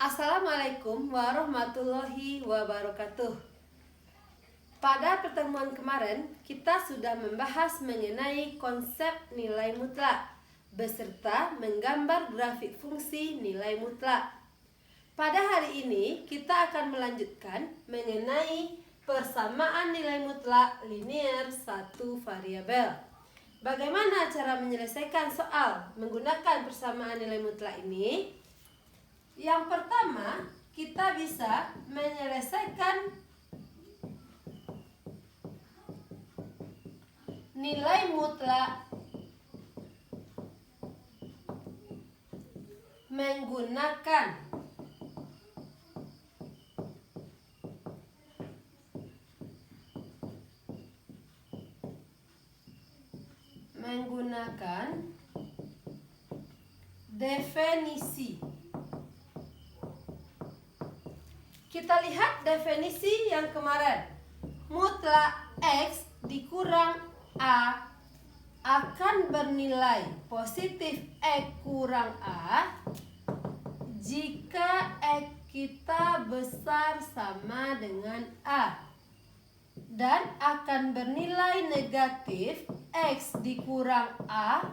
Assalamualaikum warahmatullahi wabarakatuh. Pada pertemuan kemarin, kita sudah membahas mengenai konsep nilai mutlak beserta menggambar grafik fungsi nilai mutlak. Pada hari ini, kita akan melanjutkan mengenai persamaan nilai mutlak linear satu variabel. Bagaimana cara menyelesaikan soal menggunakan persamaan nilai mutlak ini? Yang pertama, kita bisa menyelesaikan nilai mutlak menggunakan definisi. Kita lihat definisi yang kemarin. Mutlak X dikurang A akan bernilai positif X kurang A jika X kita besar sama dengan A, dan akan bernilai negatif X dikurang A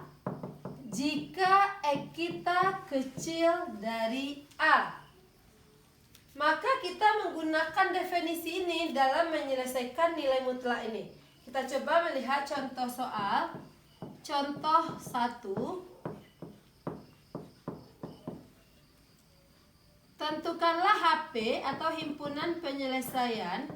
jika X kita kecil dari A. Maka kita menggunakan definisi ini dalam menyelesaikan nilai mutlak ini. Kita coba melihat contoh soal. Contoh 1. Tentukanlah HP atau himpunan penyelesaian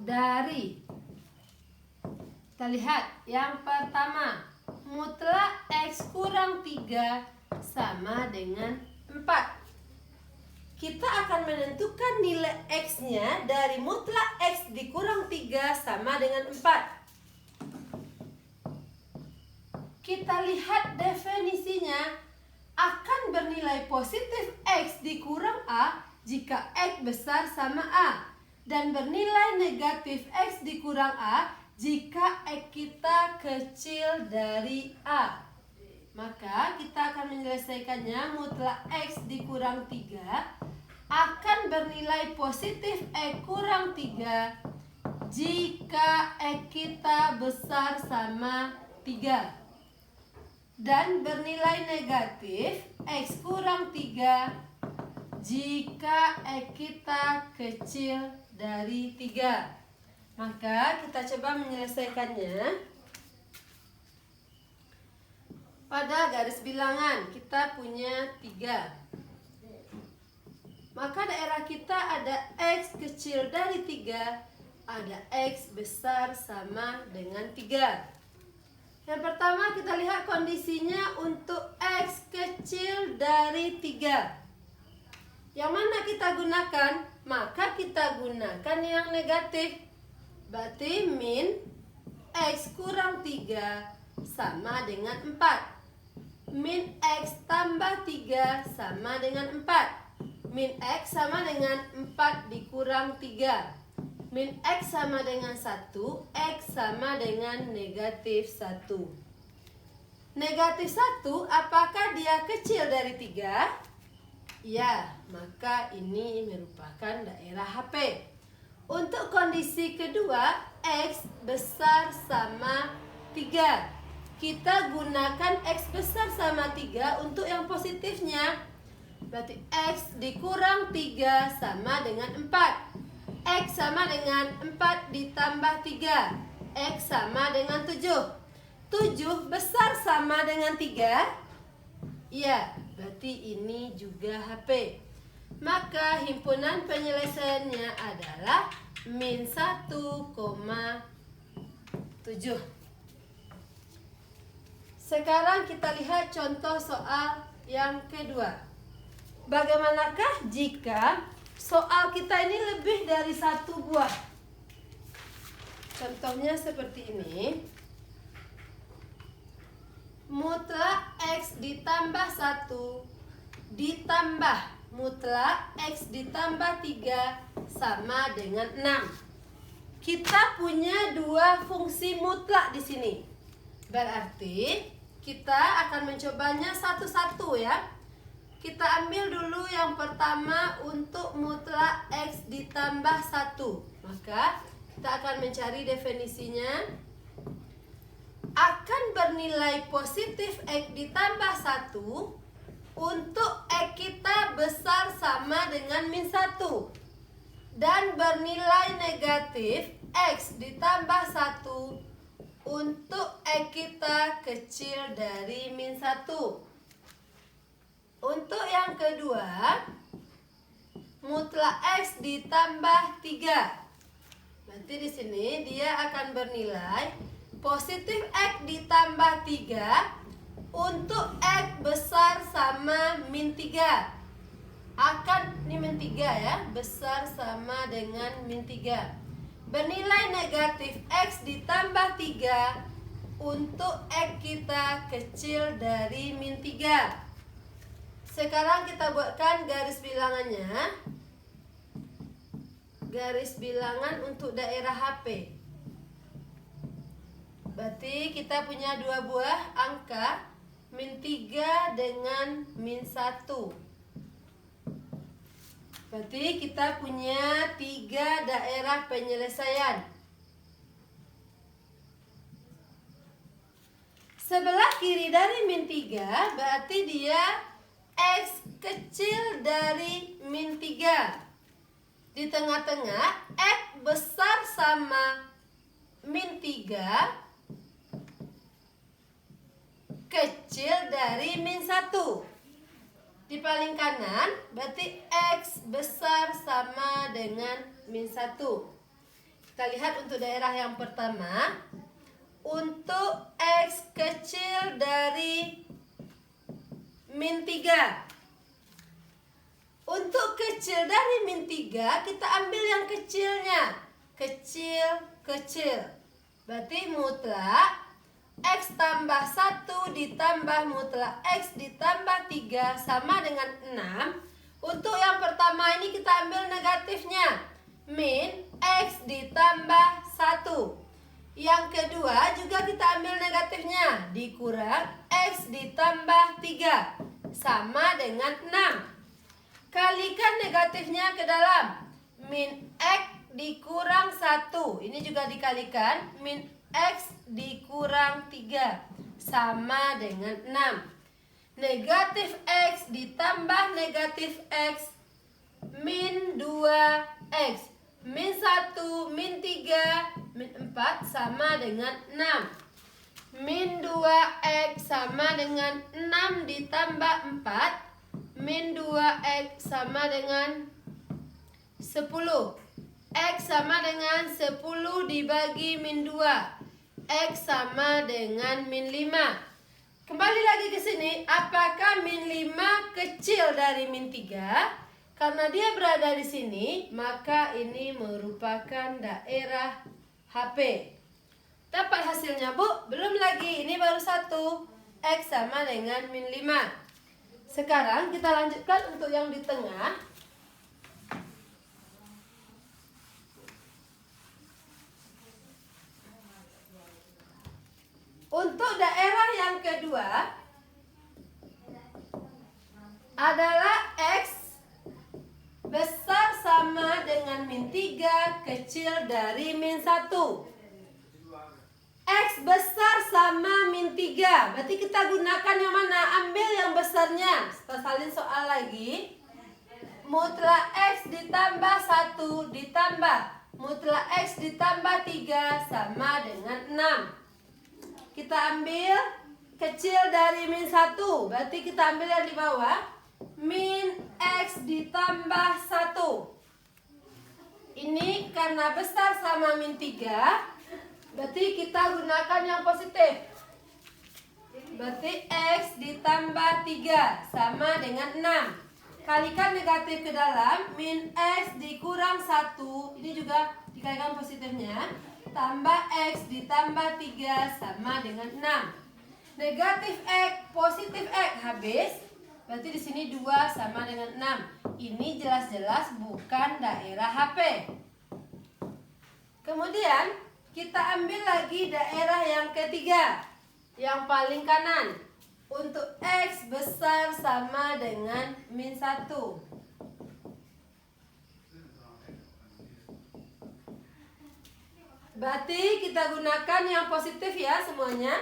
dari, kita lihat yang pertama, mutlak X kurang 3 sama dengan 4. Kita akan menentukan nilai X-nya dari mutlak X dikurang 3 sama dengan 4. Kita lihat definisinya, akan bernilai positif X dikurang A jika X besar sama A, dan bernilai negatif X dikurang A jika X kita kecil dari A. Maka kita akan menyelesaikannya. Mutlak X dikurang 3 akan bernilai positif X kurang 3 jika X kita besar sama 3, dan bernilai negatif X kurang 3 jika X kita kecil dari 3. Maka kita coba menyelesaikannya. Pada garis bilangan kita punya 3. Maka daerah kita ada X kecil dari 3, ada X besar sama dengan 3. Yang pertama kita lihat kondisinya untuk X kecil dari 3. Yang mana kita gunakan? Maka kita gunakan yang negatif. Berarti min X kurang 3 sama dengan 4. Min X tambah 3 sama dengan 4. Min X sama dengan 4 dikurang 3. Min X sama dengan 1. X sama dengan negatif 1. Negatif 1, apakah dia kecil dari 3? Ya, maka ini merupakan daerah HP. Untuk kondisi kedua, X besar sama 3. Kita gunakan X besar sama 3 untuk yang positifnya. Berarti X dikurang 3 sama dengan 4. X sama dengan 4 ditambah 3. X sama dengan 7. 7 besar sama dengan 3. Ya, berarti ini juga HP. Maka himpunan penyelesaiannya adalah min 1,7. Sekarang kita lihat contoh soal yang kedua. Bagaimanakah jika soal kita ini lebih dari 1 buah? Contohnya seperti ini. Mutlak X ditambah 1 ditambah mutlak X ditambah 3 sama dengan 6. Kita punya dua fungsi mutlak di sini. Berarti kita akan mencobanya satu-satu ya. Kita ambil dulu yang pertama untuk mutlak X ditambah 1. Maka kita akan mencari definisinya. Akan bernilai positif X ditambah 1 untuk X kita besar sama dengan min 1. Dan bernilai negatif X ditambah 1 untuk X kita kecil dari min 1. Untuk yang kedua, mutlak X ditambah 3. Berarti di sini dia akan bernilai positif X ditambah 3 untuk X besar sama min 3. Ini min 3 ya, besar sama dengan min 3. Bernilai negatif X ditambah 3 untuk X kita kecil dari min 3. Sekarang kita buatkan garis bilangannya. Garis bilangan untuk daerah HP. Berarti kita punya dua buah angka, min 3 dengan min 1. Berarti kita punya 3 daerah penyelesaian. Sebelah kiri dari min 3 berarti dia X kecil dari min 3. Di tengah-tengah X besar sama min 3 kecil dari min 1. Di paling kanan berarti X besar sama dengan min 1. Kita lihat untuk daerah yang pertama. Untuk X kecil dari min 3. Untuk kecil dari min 3 kita ambil yang kecilnya. Kecil. Berarti mutlak X tambah 1 ditambah mutlak X ditambah 3 sama dengan 6. Untuk yang pertama ini kita ambil negatifnya, min X ditambah 1. Yang kedua juga kita ambil negatifnya, dikurang X ditambah 3 sama dengan 6. Kalikan negatifnya ke dalam, min X dikurang 1. Ini juga dikalikan, min X dikurang 3 sama dengan 6. Negatif X ditambah negatif X, min 2X. Min 1, min 3, min 4 sama dengan 6. Min 2X sama dengan 6 ditambah 4. Min 2X sama dengan 10. X sama dengan 10 dibagi min 2. X sama dengan min 5. Kembali lagi ke sini. Apakah min 5 kecil dari min 3? Karena dia berada di sini, maka ini merupakan daerah HP. Dapat hasilnya, Bu? Belum lagi, ini baru 1. X sama dengan min 5. Sekarang kita lanjutkan untuk yang di tengah. Untuk daerah yang kedua adalah X besar sama dengan min 3 kecil dari min 1. X besar sama min 3. Berarti kita gunakan yang mana? Ambil yang besarnya. Kita salin soal lagi. Mutlak X ditambah 1 ditambah mutlak X ditambah 3 sama dengan 6. Kita ambil kecil dari min 1. Berarti kita ambil yang di bawah. Min X ditambah 1. Ini karena besar sama min 3, berarti kita gunakan yang positif. Berarti X ditambah 3 sama dengan 6. Kalikan negatif ke dalam, min X dikurang 1. Ini juga dikalikan positifnya. Tambah X ditambah 3 sama dengan 6. Negatif X, positif X habis. Berarti di sini 2 sama dengan 6. Ini jelas-jelas bukan daerah HP. Kemudian kita ambil lagi daerah yang ketiga. Yang paling kanan. Untuk X besar sama dengan min 1. Berarti kita gunakan yang positif ya semuanya.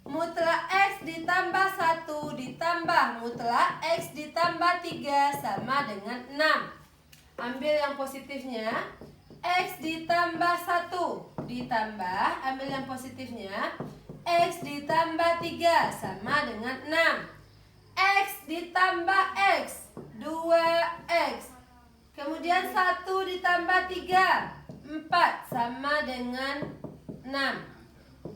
Mutlak X ditambah 1 ditambah mutlak X ditambah 3 sama dengan 6. Ambil yang positifnya. X ditambah 1 ditambah, ambil yang positifnya. X ditambah 3 sama dengan 6. X ditambah X 2X. Kemudian 1 ditambah 3 4 sama dengan 6.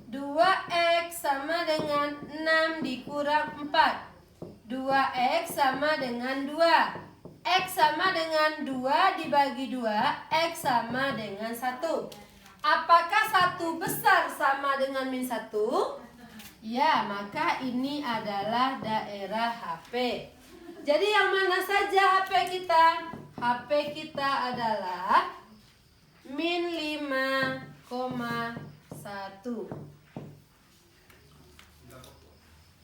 2X sama dengan 6 dikurang 4. 2X sama dengan 2. X sama dengan 2 dibagi 2. X sama dengan 1. Apakah 1 besar sama dengan min 1? Ya, maka ini adalah daerah HP. Jadi yang mana saja HP kita? HP kita adalah min 5,1.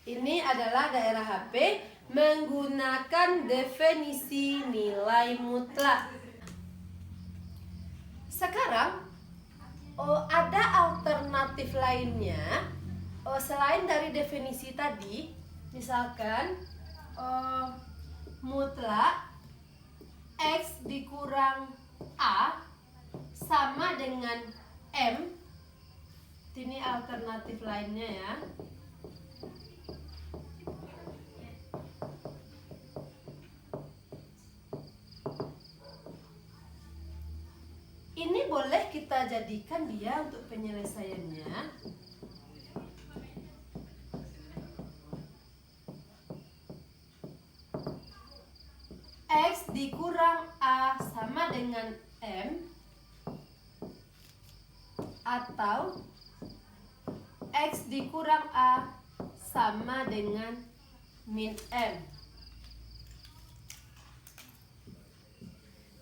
Ini adalah daerah HP menggunakan definisi nilai mutlak. Sekarang ada alternatif lainnya selain dari definisi tadi. Misalkan mutlak X dikurang A sama dengan M. Ini alternatif lainnya ya. Ini boleh kita jadikan dia untuk penyelesaiannya. X dikurang A sama dengan M, atau X dikurang A sama dengan min M.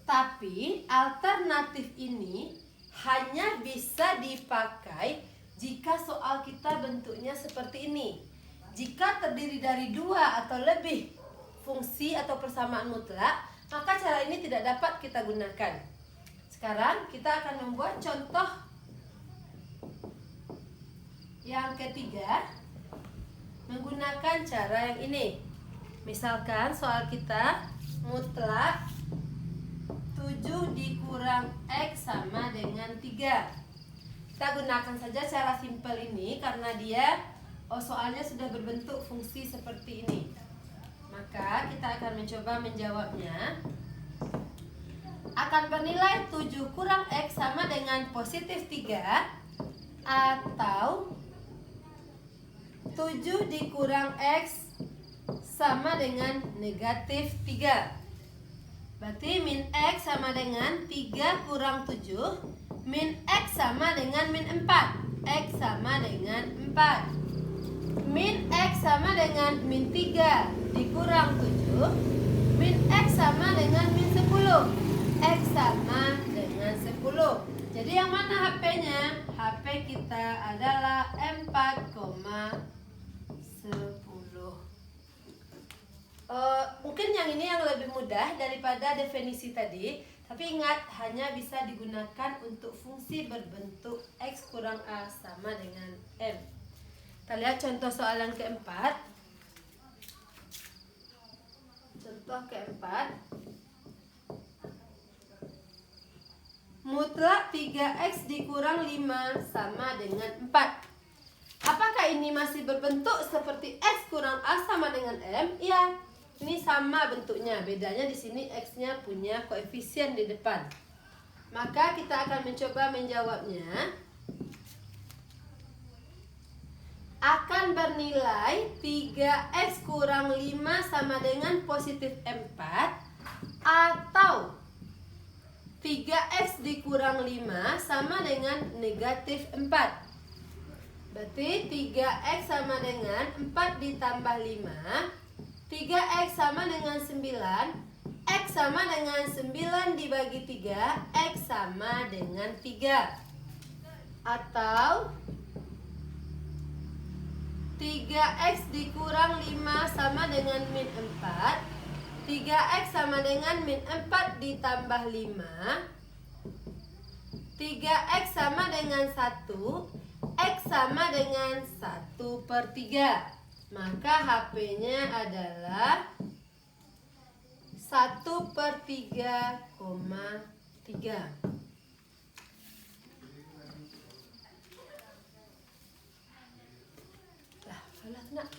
Tapi alternatif ini hanya bisa dipakai jika soal kita bentuknya seperti ini. Jika terdiri dari 2 atau lebih fungsi atau persamaan mutlak, maka cara ini tidak dapat kita gunakan. Sekarang kita akan membuat contoh yang ketiga menggunakan cara yang ini. Misalkan soal kita mutlak 7 dikurang X sama dengan 3. Kita gunakan saja cara simpel ini karena dia soalnya sudah berbentuk fungsi seperti ini. Maka kita akan mencoba menjawabnya. Akan bernilai 7 kurang X sama dengan positif 3, atau 7 dikurang X sama dengan negatif 3. Berarti min X sama dengan 3 kurang 7. Min X sama dengan min 4. X sama dengan 4. Min X sama dengan min 3 dikurang 7. Min X sama dengan min 10. X sama dengan 10. Jadi yang mana HP-nya? HP kita adalah 4,10. Mungkin yang ini yang lebih mudah daripada definisi tadi. Tapi ingat, hanya bisa digunakan untuk fungsi berbentuk X kurang A sama dengan M. Kita lihat contoh soal yang keempat. Contoh keempat. Mutlak 3X dikurang 5 sama dengan 4. Apakah ini masih berbentuk seperti X kurang A sama dengan M? Iya, ini sama bentuknya. Bedanya di sini X-nya punya koefisien di depan. Maka kita akan mencoba menjawabnya. Akan bernilai 3X kurang 5 sama dengan positif 4, atau 3X dikurang 5 sama dengan negatif 4. Berarti 3X sama dengan 4 ditambah 5. 3X sama dengan 9. X sama dengan 9 dibagi 3. X sama dengan 3. Atau 3x dikurang 5 sama dengan min 4. 3x sama dengan min 4 ditambah 5. 3x sama dengan 1. X sama dengan 1/3. Maka HP-nya adalah 1/3,3. Lah, nak.